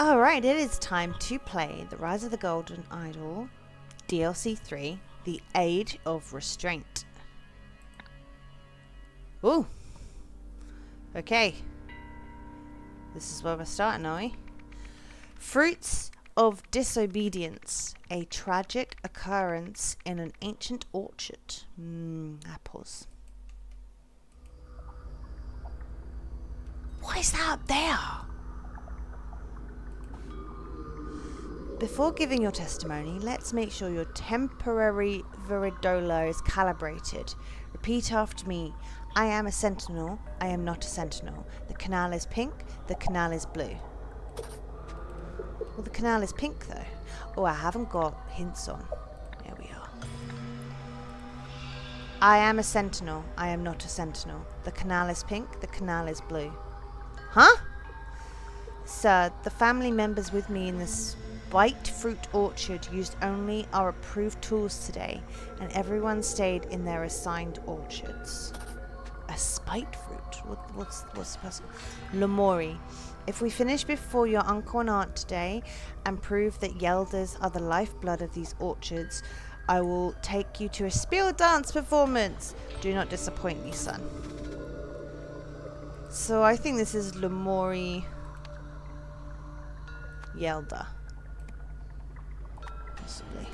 Alright, it is time to play The Rise of the Golden Idol DLC 3, The Age of Restraint. Ooh. Okay. This is where we're starting, are we? Fruits of Disobedience. A tragic occurrence in an ancient orchard. Apples. What is that up there? Before giving your testimony, let's make sure your temporary viridola is calibrated. Repeat after me. I am a sentinel. I am not a sentinel. The canal is pink. The canal is blue. Well, the canal is pink, though. Oh, I haven't got hints on. There we are. I am a sentinel. I am not a sentinel. The canal is pink. The canal is blue. Huh? Sir, the family members with me in this white fruit orchard used only our approved tools today, and everyone stayed in their assigned orchards. A spite fruit? What's the person? Lemuria. If we finish before your uncle and aunt today and prove that Yelders are the lifeblood of these orchards, I will take you to a spiel dance performance. Do not disappoint me, son. So I think this is Lemuria Yelder. Possibly.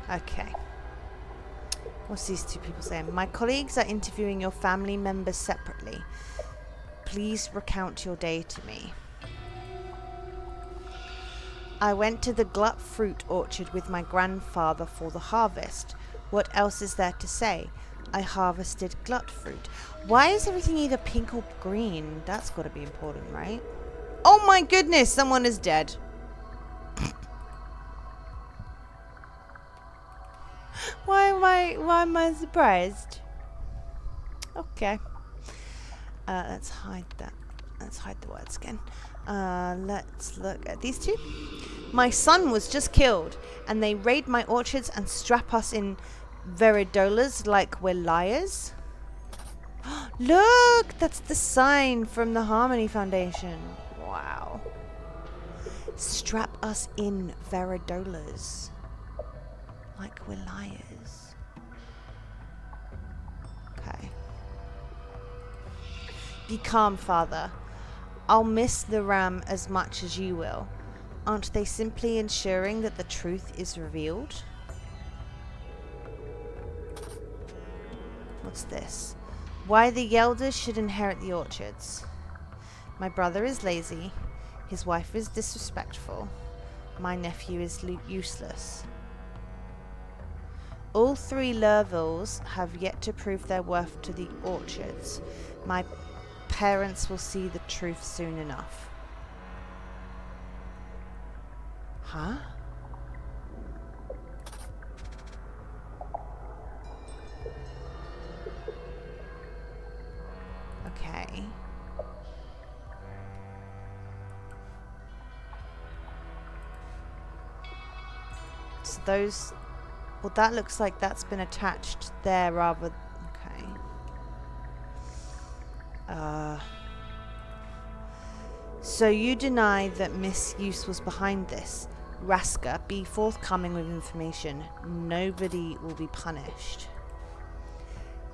Okay. What's these two people saying? My colleagues are interviewing your family members separately. Please recount your day to me. I went to the Glut fruit orchard with my grandfather for the harvest. What else is there to say? I harvested Glut fruit. Why is everything either pink or green? That's got to be important, right? Oh my goodness, someone is dead. Why am I surprised? Okay. Let's hide that. Let's hide the words again. Let's look at these two. My son was just killed, and they raid my orchards and strap us in veridolas like we're liars. Look, that's the sign from the Harmony Foundation. Wow. Strap us in veridolas like we're liars. Okay. Be calm, father. I'll miss the ram as much as you will. Aren't they simply ensuring that the truth is revealed? What's this? Why the Yelders should inherit the orchards. My brother is lazy. His wife is disrespectful. My nephew is useless. All three Lervilles have yet to prove their worth to the orchards. My parents will see the truth soon enough. Huh? Okay. So those... Well, that looks like that's been attached there rather... Okay. So you deny that misuse was behind this. Raska, be forthcoming with information. Nobody will be punished.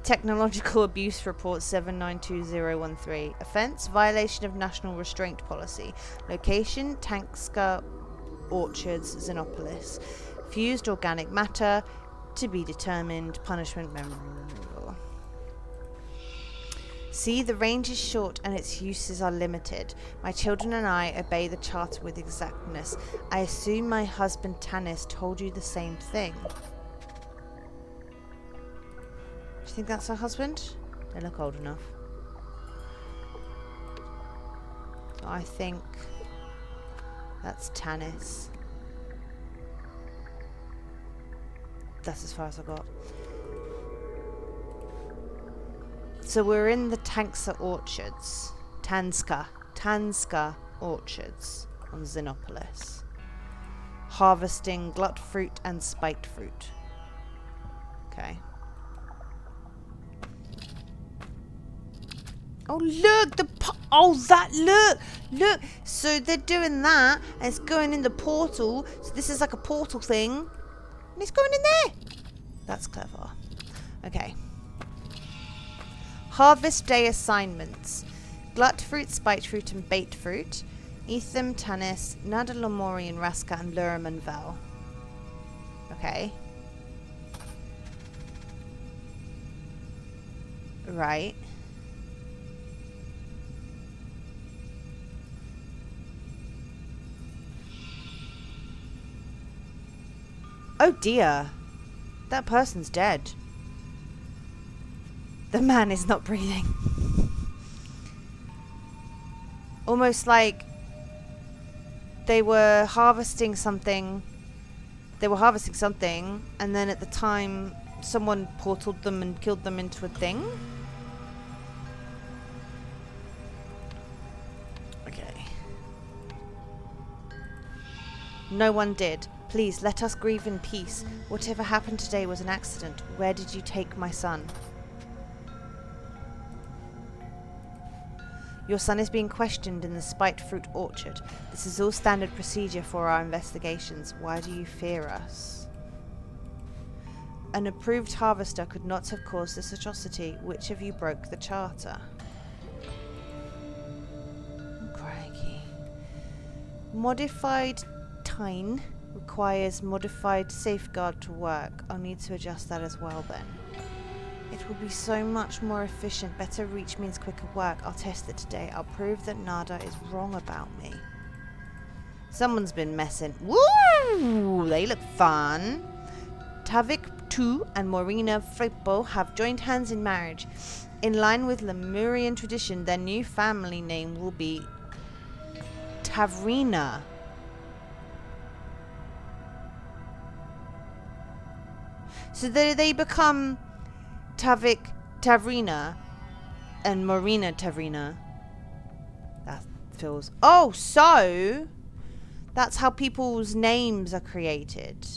Technological Abuse Report 792013. Offense, violation of National Restraint Policy. Location, Tankska Orchards, Xenopolis. Fused organic matter, to be determined. Punishment memorable. See, the range is short and its uses are limited. My children and I obey the charter with exactness. I assume my husband Tanis told you the same thing. Do you think that's her husband? They look old enough. So I think that's Tanis. That's as far as I got. So we're in the Tanska Orchards. Tanska Orchards on Xenopolis. Harvesting Glut fruit and spiked fruit. Okay. Oh look, Oh, that, look. So they're doing that, and it's going in the portal. So this is like a portal thing, and it's going in there. That's clever. Okay. Harvest day assignments. Glut fruit, spite fruit, and bait fruit. Etham, Tanis, Nada, Lemurian, Raska, and Lurum and Vel. Okay. Right. Oh dear. That person's dead. The man is not breathing. Almost like they were harvesting something. And then at the time someone portaled them and killed them into a thing. Okay. No one did. Please, let us grieve in peace. Whatever happened today was an accident. Where did you take my son? Your son is being questioned in the spite fruit orchard. This is all standard procedure for our investigations. Why do you fear us? An approved harvester could not have caused this atrocity. Which of you broke the charter? Crikey. Modified Tyne requires modified safeguard to work. I'll need to adjust that as well then. It will be so much more efficient. Better reach means quicker work. I'll test it today. I'll prove that Nada is wrong about me. Someone's been messing. Woo! They look fun. Tavik 2 and Morina Frippo have joined hands in marriage. In line with Lemurian tradition, their new family name will be Tavrina. So they become Tavik Tavrina and Marina Tavrina. That feels... Oh, so that's how people's names are created.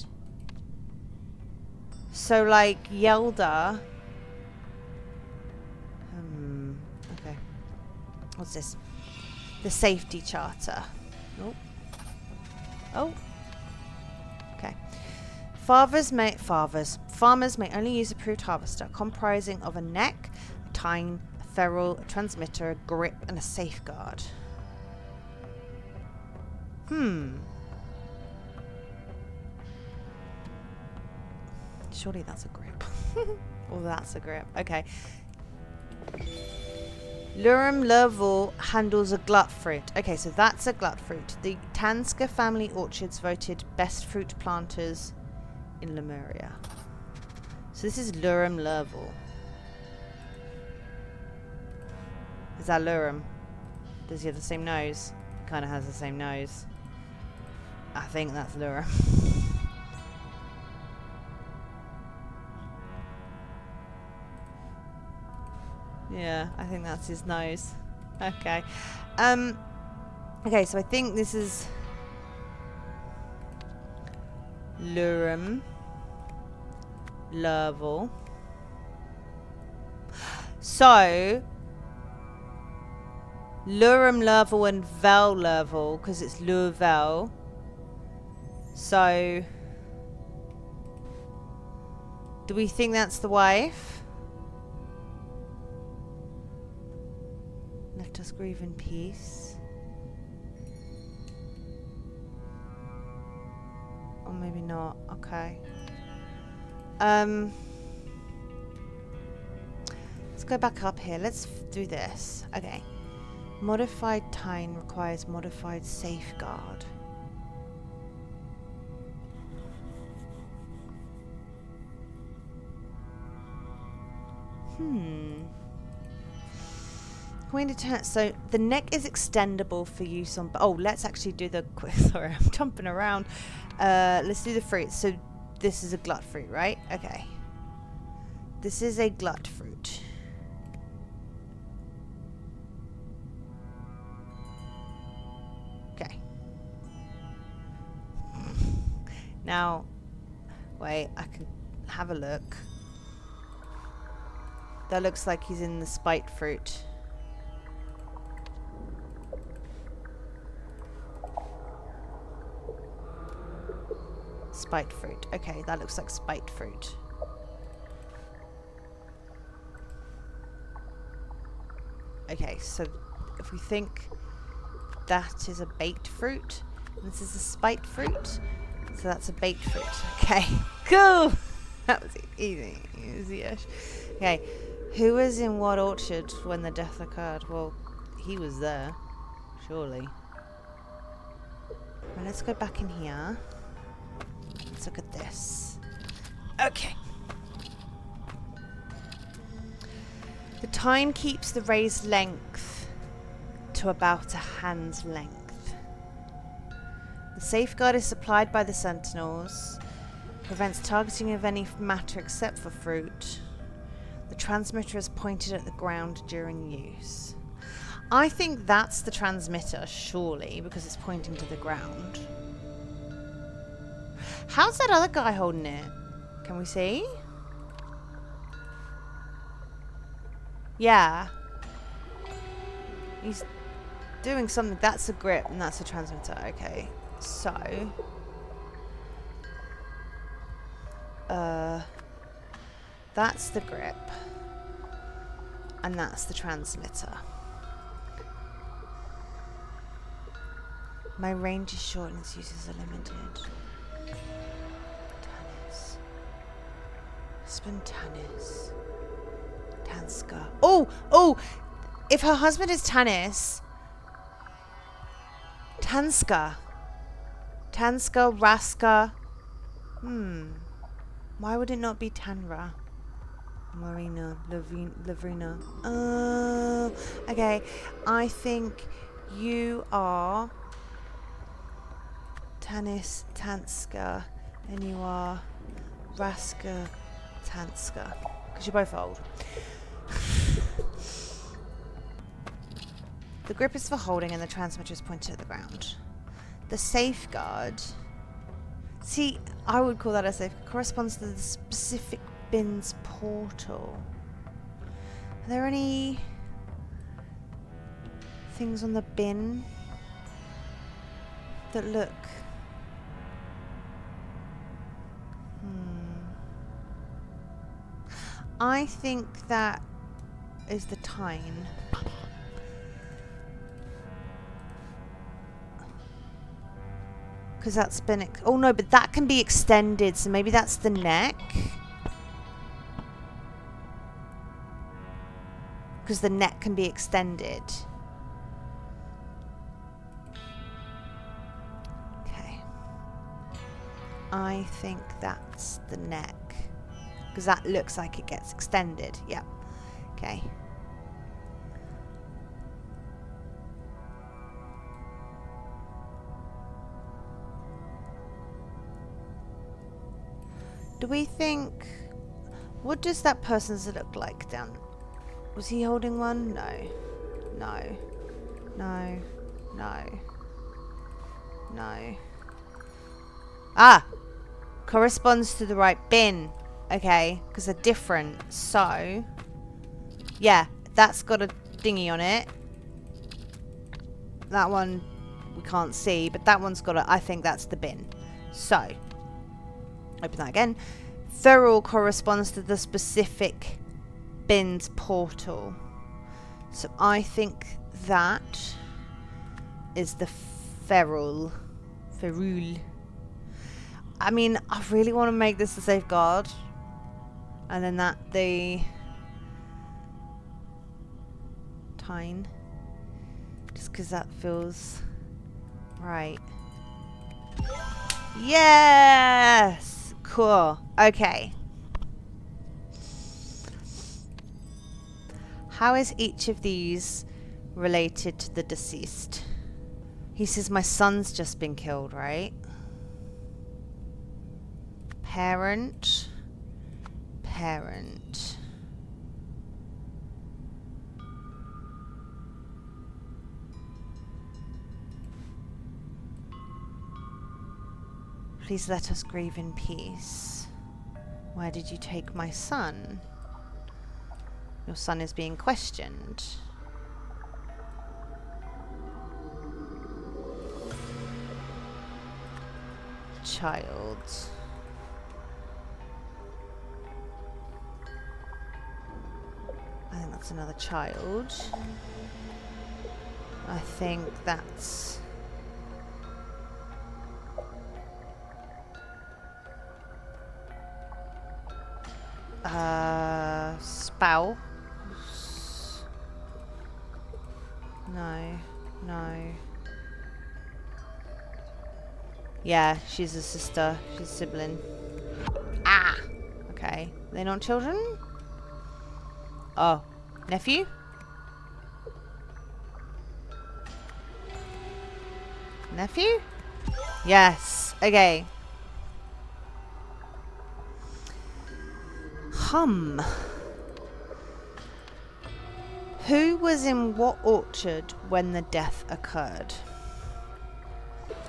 So like Yelda. Okay. What's this? The safety charter. Oh. Oh. Okay. Farmers may only use approved harvester, comprising of a neck, a tine, a ferrule, a transmitter, a grip, and a safeguard. Surely that's a grip. Or that's a grip. Okay. Lurum Lervor handles a glut fruit. Okay, so that's a glut fruit. The Tanska family orchards voted best fruit planters in Lemuria. So this is Lurum Lervor. Is that Lurum? Does he have the same nose? Kind of has the same nose. I think that's Lurum. Yeah, I think that's his nose. Okay. Okay, so I think this is Lurum Lervor. So Lurum Lervor and Vel Lervor, because it's Lurvel. So do we think that's the wife? Let us grieve in peace. Or maybe not. Okay. Let's go back up here. Let's do this. Okay. Modified Tyne requires modified safeguard. Going to turn. So the neck is extendable for use on. Oh, let's actually do the quick. Sorry, I'm jumping around. Let's do the fruit. So this is a glut fruit, right? Okay. This is a glut fruit. Okay. Now, wait. I can have a look. That looks like he's in the spite fruit. spite fruit. Okay, that looks like spite fruit. Okay, so if we think that is a baked fruit, this is a spite fruit, so that's a baked fruit. Okay, cool. That was easy. Easy-ish. Okay, who was in what orchard when the death occurred? Well, he was there, surely. Well, let's go back in here. Let's look at this. Okay. The tine keeps the raised length to about a hand's length. The safeguard is supplied by the sentinels. Prevents targeting of any matter except for fruit. The transmitter is pointed at the ground during use. I think that's the transmitter, surely, because it's pointing to the ground. How's that other guy holding it? Can we see? Yeah. He's doing something. That's a grip and that's a transmitter. Okay. So. That's the grip. And that's the transmitter. My range is short and its uses are limited. Tannis. Husband Tannis. Tanska. Oh! If her husband is Tannis. Tanska. Raska. Why would it not be Tanra? Marina. Lavrina. Okay. I think you are Tannis Tanska. And you are Raska Tanska. Because you're both old. The grip is for holding and the transmitter is pointed at the ground. The safeguard. See, I would call that a safeguard. Corresponds to the specific bin's portal. Are there any things on the bin that look... I think that is the tine. Because that's been... oh no, but that can be extended, so maybe that's the neck. Because the neck can be extended. Okay. I think that's the neck. Because that looks like it gets extended. Yep. Okay. Do we think... what does that person's look like down... was he holding one? No. No. No. No. No. Ah! Corresponds to the right bin. Okay, because they're different. So, yeah, that's got a dinghy on it. That one we can't see, but that one's got a... I think that's the bin. So, open that again. Feral corresponds to the specific bin's portal. So I think that is the feral. Ferule. I mean, I really want to make this the safeguard. And then that the tine. Just because that feels right. Yes! Cool. Okay. How is each of these related to the deceased? He says my son's just been killed, right? Parent. Parent. Please let us grieve in peace. Where did you take my son? Your son is being questioned. Child. That's another child. I think that's... spouse. No. Yeah, she's a sister. She's a sibling. Ah! Okay. They're not children? Oh. Nephew? Nephew? Yes. Okay. Who was in what orchard when the death occurred?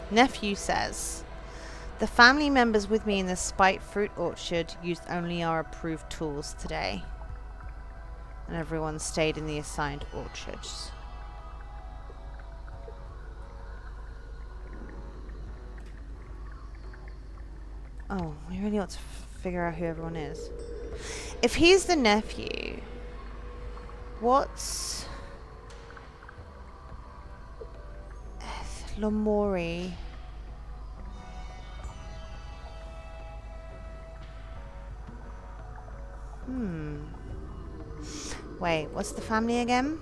Nephew says, the family members with me in the spike fruit orchard used only our approved tools today. And everyone stayed in the assigned orchards. Oh, we really ought to figure out who everyone is. If he's the nephew, what's Lemuria? Wait, what's the family again?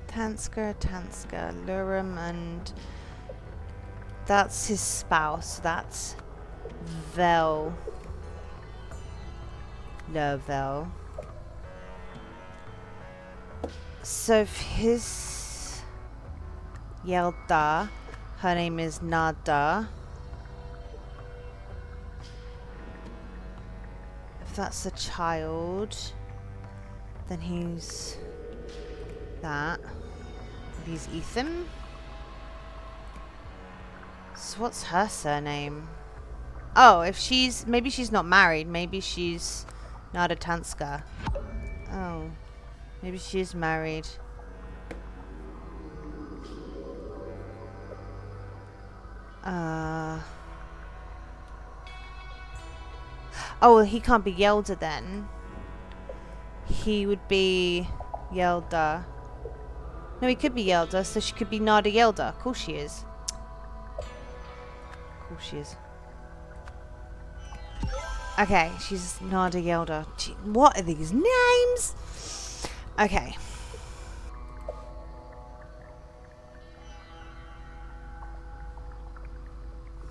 Tanska, Lurum, and that's his spouse. That's Vel. Vel. So if his Yelda, her name is Nada. If that's a child, then he's that. He's Ethan. So what's her surname? Oh, if she's... maybe she's not married. Maybe she's Nada Tanska. Oh. Maybe she is married. Oh, well, he can't be Yelda then. He would be Yelda. No, he could be Yelda, so she could be Nada Yelda. Of course she is. Of course she is. Okay, she's Nada Yelda. Gee, what are these names? Okay.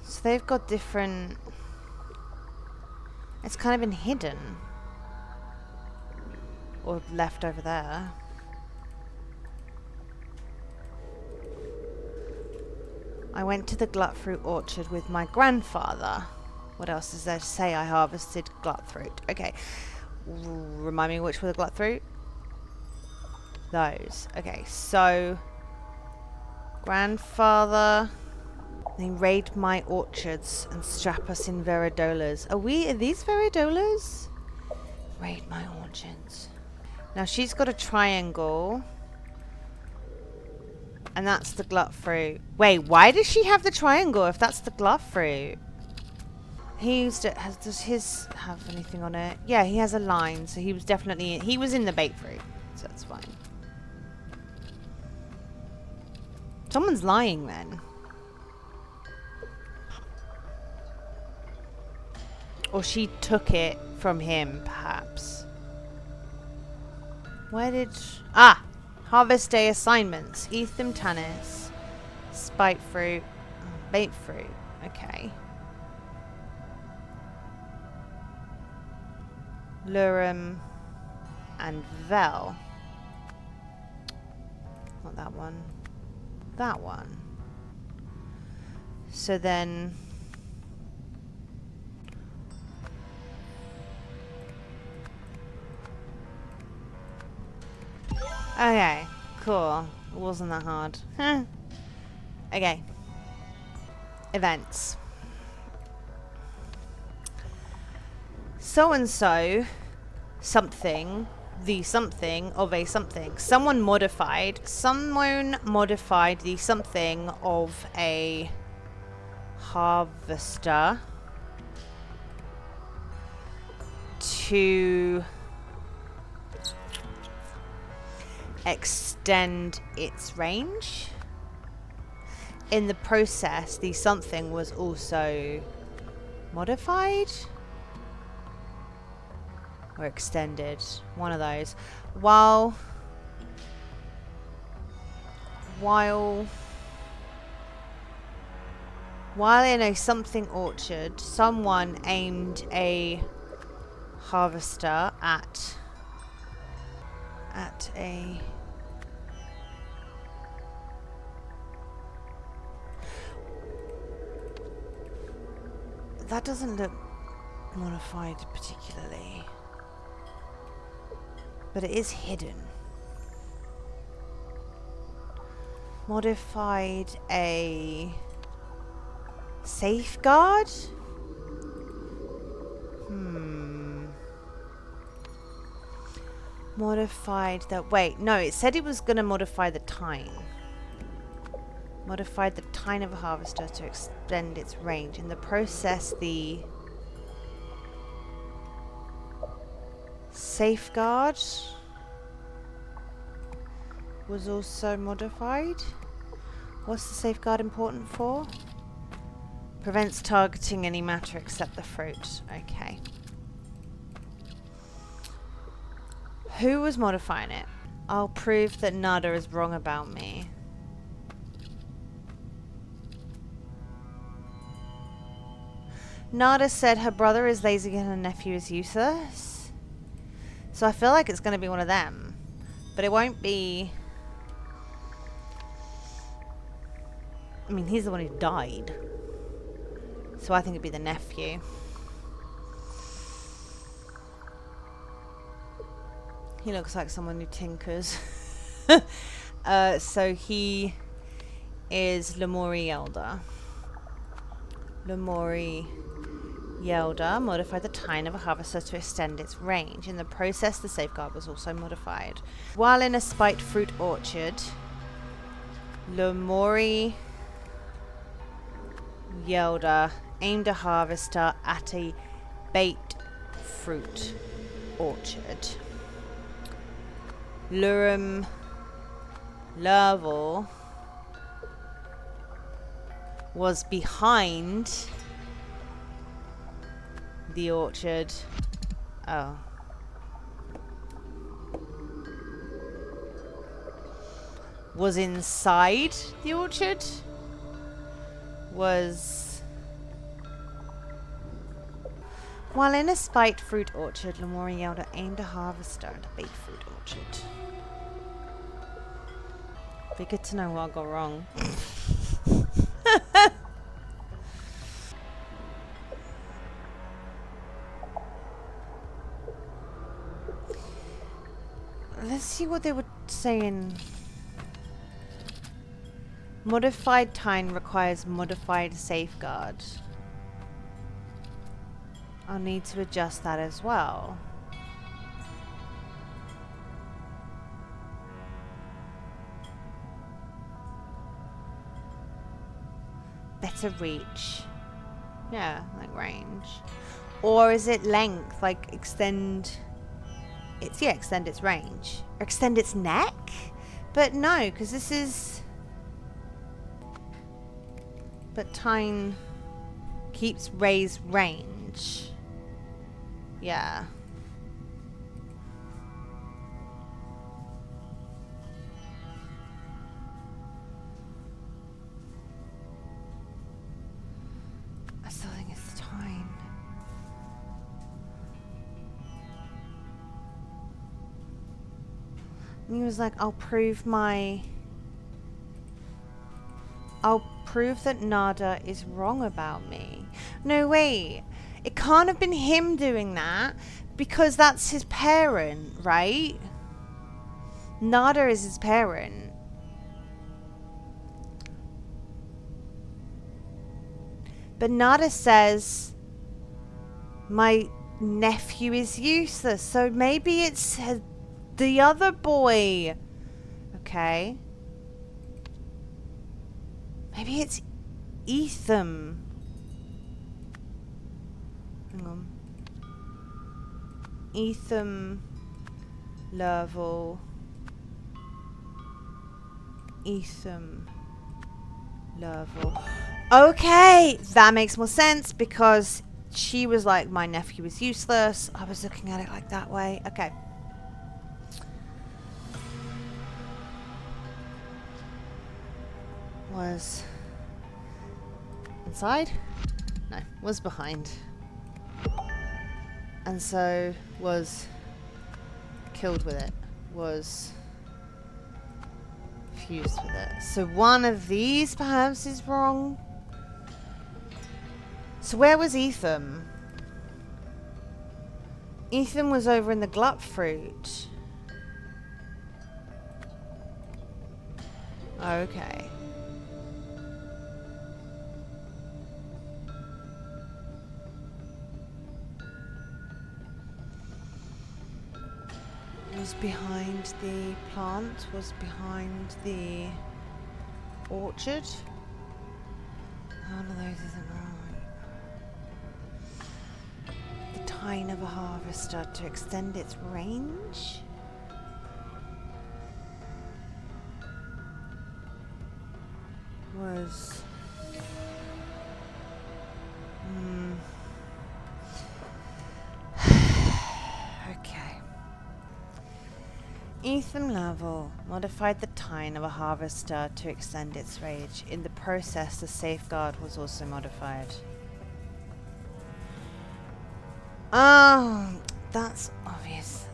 So they've got different... It's kind of been hidden. Or left over there. I went to the glut fruit orchard with my grandfather. What else is there to say? I harvested glut fruit. Okay. Remind me which were the glut fruit? Those. Okay, so... Grandfather... They raid my orchards and strap us in veridolas. Are these veridolas? Raid my orchards. Now she's got a triangle. And that's the glut fruit. Wait, why does she have the triangle if that's the glut fruit? He used it. Does his have anything on it? Yeah, he has a line. So he was definitely... He was in the bait fruit. So that's fine. Someone's lying then. Or she took it from him, perhaps. Where did... Ah! Harvest Day assignments. Etham Tannis. Spike fruit. Bait fruit. Okay. Lurum. And Vel. Not that one. That one. So then... Okay, cool. It wasn't that hard. Okay. Events. So-and-so something, the something of a something. Someone modified the something of a harvester to extend its range. In the process, the something was also modified or extended, one of those. While in a something orchard, someone aimed a harvester at a that doesn't look modified particularly, but it is hidden. Modified a safeguard? Modified that. Wait, no, it said it was going to modify the tine. Modified the tine of a harvester to extend its range. In the process, the safeguard was also modified. What's the safeguard important for? Prevents targeting any matter except the fruit. Okay. Who was modifying it? I'll prove that Nada is wrong about me. Nada said her brother is lazy and her nephew is useless. So I feel like it's going to be one of them. But it won't be... I mean, he's the one who died. So I think it'd be the nephew. He looks like someone who tinkers. So he is Lemuria. Lemuria modified the tine of a harvester to extend its range. In the process, the safeguard was also modified. While in a spiked fruit orchard, Lemuria aimed a harvester at a baked fruit orchard. Lerval was behind the orchard. Oh. Was inside the orchard? Was... While in a spiked fruit orchard, Lemuria aimed a harvester at a baked fruit orchard. Be good to know what I got wrong. Let's see what they were saying. Modified tine requires modified safeguard. I'll need to adjust that as well. Better reach. Yeah, like range. Or is it length? Like extend... It's, yeah, extend its range. Or extend its neck? But no, because this is... But tine keeps raised range. Yeah. I still think it's the tine. And he was like, I'll prove that Nada is wrong about me. No, wait. It can't have been him doing that because that's his parent, right? Nada is his parent. But Nada says my nephew is useless, so maybe it's the other boy. Okay. Maybe it's Ethan. Hang on. Ethan level. Ethan level. Okay, that makes more sense because she was like, my nephew was useless. I was looking at it like that way. Okay. Was inside? No, was behind. And so was killed with it. Was fused with it. So one of these perhaps is wrong. So where was Ethan? Ethan was over in the glut fruit. Okay. Was behind the plant, was behind the orchard. One of those isn't right. The tine of a harvester to extend its range. Was okay. Ethan Level modified the tine of a harvester to extend its range. In the process, the safeguard was also modified. Oh, that's obvious.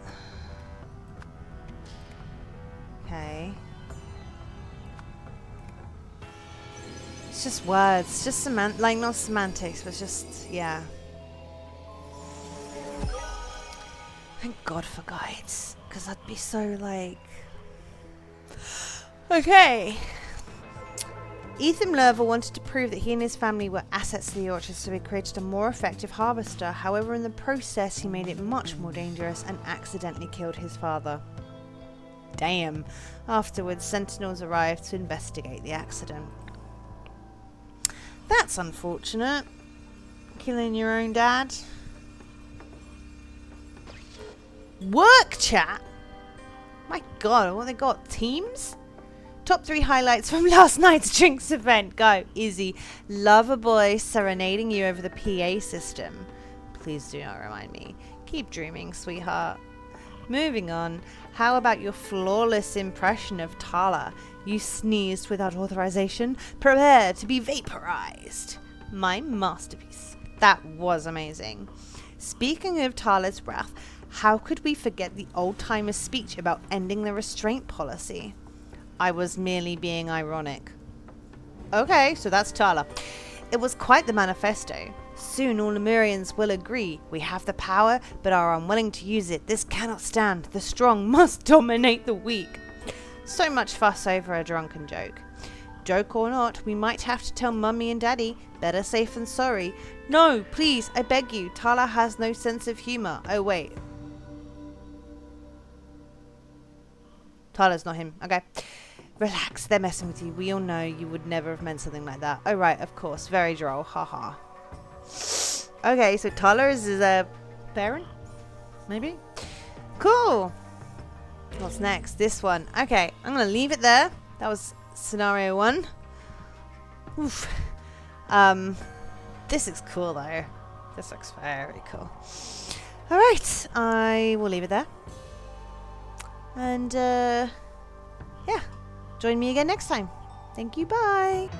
Okay. It's just words, just like not semantics, but just, yeah. Thank God for guides, because I'd be so like... Okay. Ethan Lerver wanted to prove that he and his family were assets to the orchard, so he created a more effective harvester. However, in the process, he made it much more dangerous and accidentally killed his father. Damn. Afterwards, sentinels arrived to investigate the accident. That's unfortunate. Killing your own dad. Work chat? My God, what they got? Teams? Top 3 highlights from last night's drinks event. Go. Izzy. Love a boy serenading you over the PA system. Please do not remind me. Keep dreaming, sweetheart. Moving on. How about your flawless impression of Tala? You sneezed without authorization. Prepare to be vaporized. My masterpiece. That was amazing. Speaking of Tala's wrath, how could we forget the old-timer speech about ending the restraint policy? I was merely being ironic. Okay, so that's Tala. It was quite the manifesto. Soon all Lemurians will agree. We have the power, but are unwilling to use it. This cannot stand. The strong must dominate the weak. So much fuss over a drunken joke. Joke or not, we might have to tell Mummy and Daddy. Better safe than sorry. No, please, I beg you. Tala has no sense of humor. Oh, wait. Tala's not him. Okay. Relax, they're messing with you. We all know you would never have meant something like that. Oh, right, of course. Very droll. Haha. Okay, so Tala is a parent? Maybe? Cool. What's next? This one. Okay, I'm going to leave it there. That was scenario 1. Oof. This looks cool, though. This looks very cool. Alright, I will leave it there. And, yeah. Join me again next time. Thank you. Bye.